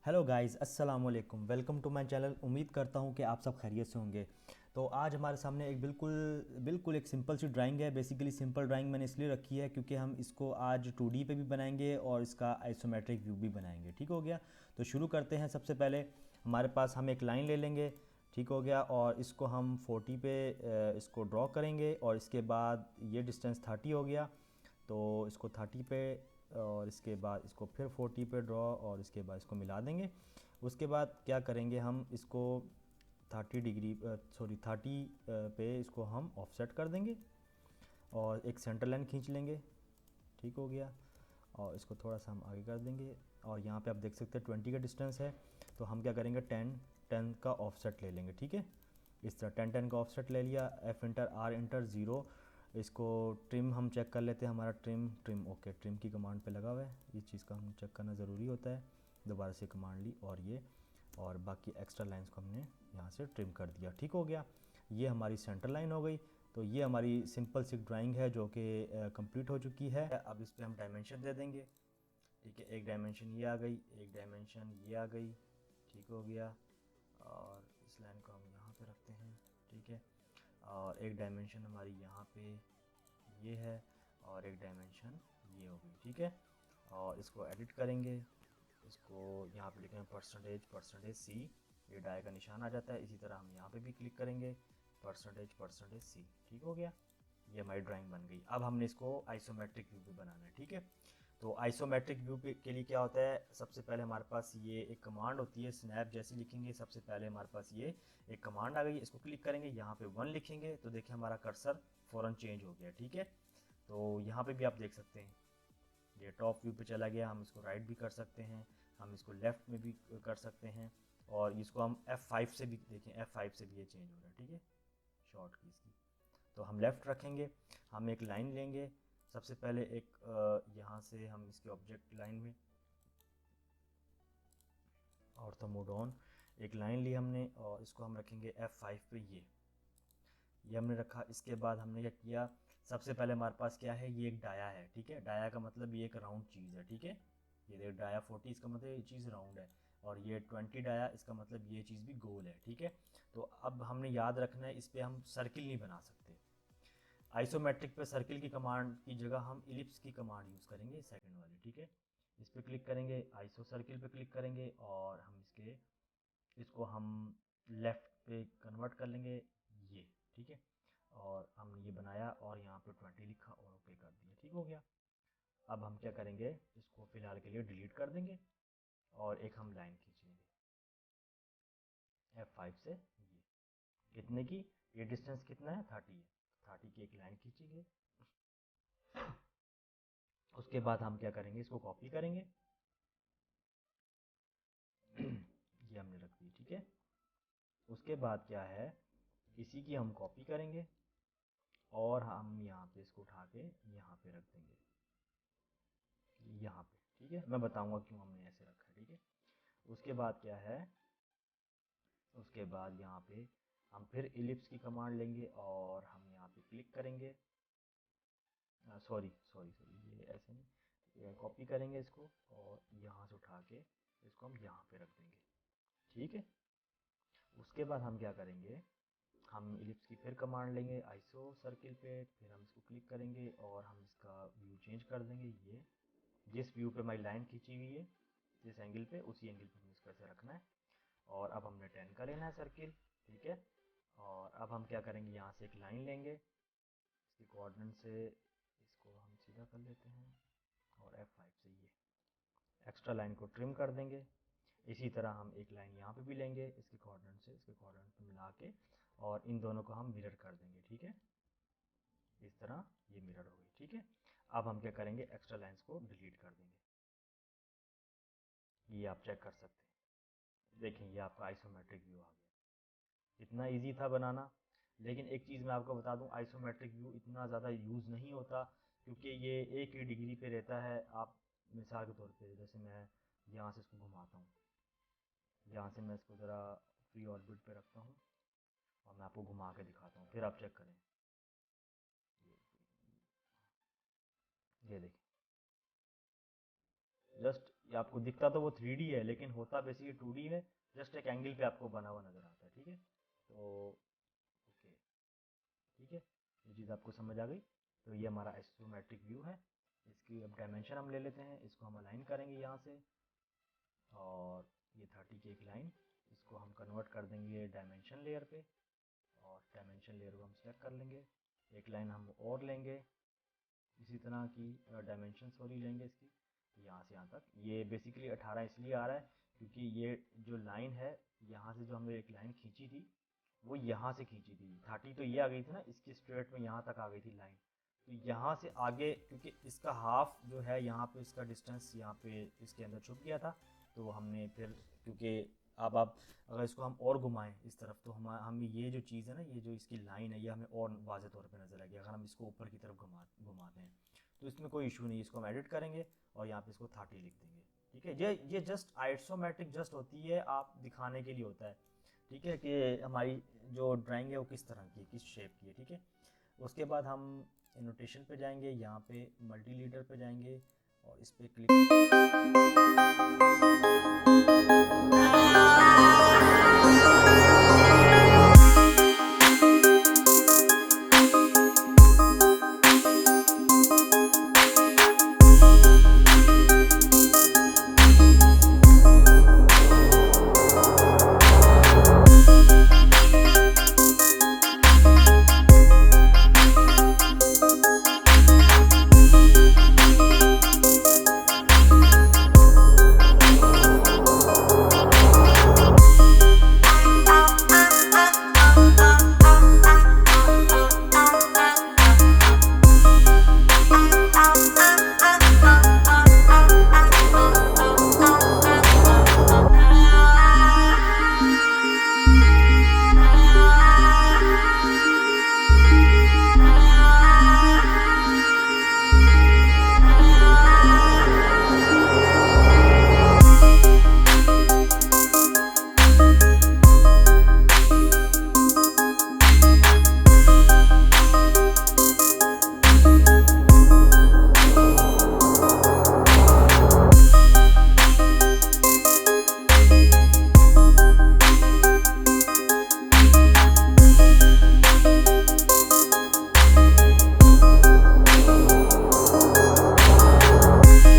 Hello guys, अस्सलाम वालेकुम। Welcome to my channel. उम्मीद करता हूँ कि आप सब खैरियत से होंगे। तो आज हमारे सामने एक बिल्कुल बिल्कुल एक सिंपल सी ड्राइंग है। बेसिकली सिंपल ड्राइंग मैंने इसलिए रखी है क्योंकि हम इसको आज 2D पे भी बनाएंगे और इसका आइसोमेट्रिक व्यू भी बनाएंगे। ठीक हो गया। तो शुरू करते हैं। सबसे पहले हमारे पास हम एक लाइन ले लेंगे। ठीक हो गया। और इसको हम 40 पे इसको ड्रॉ करेंगे और इसके बाद ये डिस्टेंस 30 हो गया। तो इसको 30 पे और इसके बाद इसको फिर 40 पे ड्रॉ और इसके बाद इसको मिला देंगे। उसके बाद क्या करेंगे, हम इसको 30 पे इसको हम ऑफसेट कर देंगे और एक सेंटर लाइन खींच लेंगे। ठीक हो गया। और इसको थोड़ा सा हम आगे कर देंगे और यहाँ पे आप देख सकते हैं 20 का डिस्टेंस है। तो हम क्या करेंगे, 10 का ऑफसेट ले लेंगे। ठीक है। इस तरह 10 का ऑफसेट ले लिया। F enter R enter zero. इसको ट्रिम हम चेक कर लेते हैं। हमारा ट्रिम ट्रिम ओके, ट्रिम की कमांड पे लगा हुआ है। इस चीज़ का हम चेक करना ज़रूरी होता है। दोबारा से कमांड ली और ये और बाकी एक्स्ट्रा लाइंस को हमने यहाँ से ट्रिम कर दिया। ठीक हो गया। ये हमारी सेंटर लाइन हो गई। तो ये हमारी सिंपल सी ड्राइंग है जो कि कंप्लीट हो चुकी है। अब इस पर हम डायमेंशन दे देंगे। ठीक है। एक डायमेंशन ये आ गई, एक डायमेंशन ये आ गई। ठीक हो गया। और इस लाइन को हम यहाँ पे रखते हैं। ठीक है। और एक डायमेंशन हमारी यहाँ पे ये है और एक डायमेंशन ये हो गई। ठीक है। और इसको एडिट करेंगे। इसको यहाँ पे लिखेंगे परसेंटेज सी। ये डाई का निशान आ जाता है। इसी तरह हम यहाँ पे भी क्लिक करेंगे परसेंटेज सी। ठीक हो गया। ये हमारी ड्राइंग बन गई। अब हमने इसको आइसोमेट्रिक व्यू पे बनाना है। ठीक है। तो आइसोमेट्रिक व्यू के लिए क्या होता है, सबसे पहले हमारे पास ये एक कमांड होती है। स्नैप जैसे लिखेंगे, सबसे पहले हमारे पास ये एक कमांड आ गई। इसको क्लिक करेंगे, यहाँ पे 1 लिखेंगे तो देखिए हमारा कर्सर फ़ौरन चेंज हो गया। ठीक है। तो यहाँ पे भी आप देख सकते हैं ये टॉप व्यू पे चला गया। हम इसको राइट भी कर सकते हैं, हम इसको लेफ़्ट में भी कर सकते हैं और इसको हम F5 से भी देखें, F5 से भी ये चेंज हो रहा है। ठीक है। शॉर्ट की इसकी तो हम लेफ़्ट रखेंगे। हम एक लाइन लेंगे। सबसे पहले एक यहाँ से हम इसके ऑब्जेक्ट लाइन में और तो मूव ऑन एक लाइन ली हमने और इसको हम रखेंगे F5 पे। ये हमने रखा। इसके बाद हमने क्या किया, सबसे पहले हमारे पास क्या है, ये एक डाया है। ठीक है। डाया का मतलब ये एक राउंड चीज़ है। ठीक है। ये देख, डाया 40 इसका मतलब ये चीज़ राउंड है और ये 20 डाया इसका मतलब ये चीज़ भी गोल है। ठीक है। तो अब हमने याद रखना है, इस पर हम सर्किल नहीं बना सकते। आइसोमेट्रिक पे सर्किल की कमांड की जगह हम इलिप्स की कमांड यूज़ करेंगे, सेकंड वाली। ठीक है। इस पर क्लिक करेंगे, आइसो सर्किल पे क्लिक करेंगे और हम इसको हम लेफ़्ट पे कन्वर्ट कर लेंगे ये। ठीक है। और हमने ये बनाया और यहाँ पे 20 लिखा और ओके कर दिया। ठीक हो गया। अब हम क्या करेंगे, इसको फ़िलहाल के लिए डिलीट कर देंगे और एक हम लाइन खींचेंगे F5 से। ये कितने की, ये डिस्टेंस कितना है, 30 है। 30 की एक लाइन खींचेंगे। उसके बाद हम क्या करेंगे, इसको कॉपी करेंगे। ये हमने रख दी। ठीक है। उसके बाद क्या है, इसी की हम कॉपी करेंगे और हम यहाँ पे इसको उठा के यहाँ पे रख देंगे, यहाँ पे। ठीक है। मैं बताऊंगा क्यों हमने ऐसे रखा है। ठीक है। उसके बाद क्या है, उसके बाद यहाँ पे हम फिर इलिप्स की कमांड लेंगे और हम यहाँ पे क्लिक करेंगे। सॉरी सॉरी सॉरी, ये ऐसे नहीं, ये कॉपी करेंगे इसको और यहाँ से उठा के इसको हम यहाँ पे रख देंगे। ठीक है। उसके बाद हम क्या करेंगे, हम इलिप्स की फिर कमांड लेंगे आइसो सर्किल पे, फिर हम इसको क्लिक करेंगे और हम इसका व्यू चेंज कर देंगे। ये जिस व्यू पे हमारी लाइन खींची हुई है, जिस एंगल पे, उसी एंगल पे हमें इसको ऐसे रखना है। और अब हमने 10 का लेना है सर्किल। ठीक है। और अब हम क्या करेंगे, यहाँ से एक लाइन लेंगे, इसकी कोऑर्डिनेट से इसको हम सीधा कर लेते हैं और F5 से ये एक्स्ट्रा लाइन को ट्रिम कर देंगे। इसी तरह हम एक लाइन यहाँ पे भी लेंगे, इसके कोऑर्डिनेट से इसके कोऑर्डिनेट पे मिला के और इन दोनों को हम मिरर कर देंगे। ठीक है। इस तरह ये मिरर हो गई। ठीक है। अब हम क्या करेंगे, एक्स्ट्रा लाइंस को डिलीट कर देंगे। ये आप चेक कर सकते हैं। देखें, ये आपका आइसोमेट्रिक व्यू आ गया। इतना इजी था बनाना। लेकिन एक चीज़ मैं आपको बता दूं, आइसोमेट्रिक व्यू इतना ज़्यादा यूज़ नहीं होता क्योंकि ये एक ही डिग्री पे रहता है। आप मिसाल के तौर पे, जैसे मैं यहाँ से इसको घुमाता हूँ, यहाँ से मैं इसको ज़रा फ्री ऑर्बिट पे रखता हूँ और मैं आपको घुमा के दिखाता हूँ, फिर आप चेक करें। ये देखें, जस्ट ये आपको दिखता तो वो 3D है, लेकिन होता बेसिकली 2D में, जस्ट एक एंगल पे आपको बना हुआ नज़र आता है। ठीक है, तो ओके, ठीक है, ये चीज़ आपको समझ आ गई। तो ये हमारा आइसोमेट्रिक व्यू है। इसकी अब डायमेंशन हम ले लेते हैं, इसको हम अलाइन करेंगे यहाँ से, और ये 30 की एक लाइन, इसको हम कन्वर्ट कर देंगे डायमेंशन लेयर पे, और डायमेंशन लेयर को हम सेलेक्ट कर लेंगे। एक लाइन हम और लेंगे इसी तरह की, डायमेंशन सॉरी लेंगे इसकी, यहाँ से यहाँ तक। ये बेसिकली 18 इसलिए आ रहा है क्योंकि ये जो लाइन है, यहाँ से जो हमने एक लाइन खींची थी वो यहाँ से खींची थी। 30 तो ये आ गई थी ना, इसकी स्ट्रेट में यहाँ तक आ गई थी लाइन, तो यहाँ से आगे क्योंकि इसका हाफ जो है यहाँ पे, इसका डिस्टेंस यहाँ पे इसके अंदर छुप गया था, तो हमने फिर, क्योंकि अब आप अगर इसको हम और घुमाएं इस तरफ, तो हमें ये जो चीज़ है ना, ये जो इसकी लाइन है, ये हमें और वाज़े तौर पे नज़र आएगी। अगर हम इसको ऊपर की तरफ घुमाते हैं तो इसमें कोई इशू नहीं, इसको हम एडिट करेंगे और यहाँ पे इसको 30 लिख देंगे। ठीक है, ये जस्ट आइसोमेट्रिक जस्ट होती है, आप दिखाने के लिए होता है। ठीक है, कि हमारी जो ड्राइंग है वो किस तरह की है, किस शेप की है। ठीक है, उसके बाद हम एनोटेशन पे जाएंगे, यहाँ पे मल्टी लीडर पे जाएंगे और इस पर क्लिक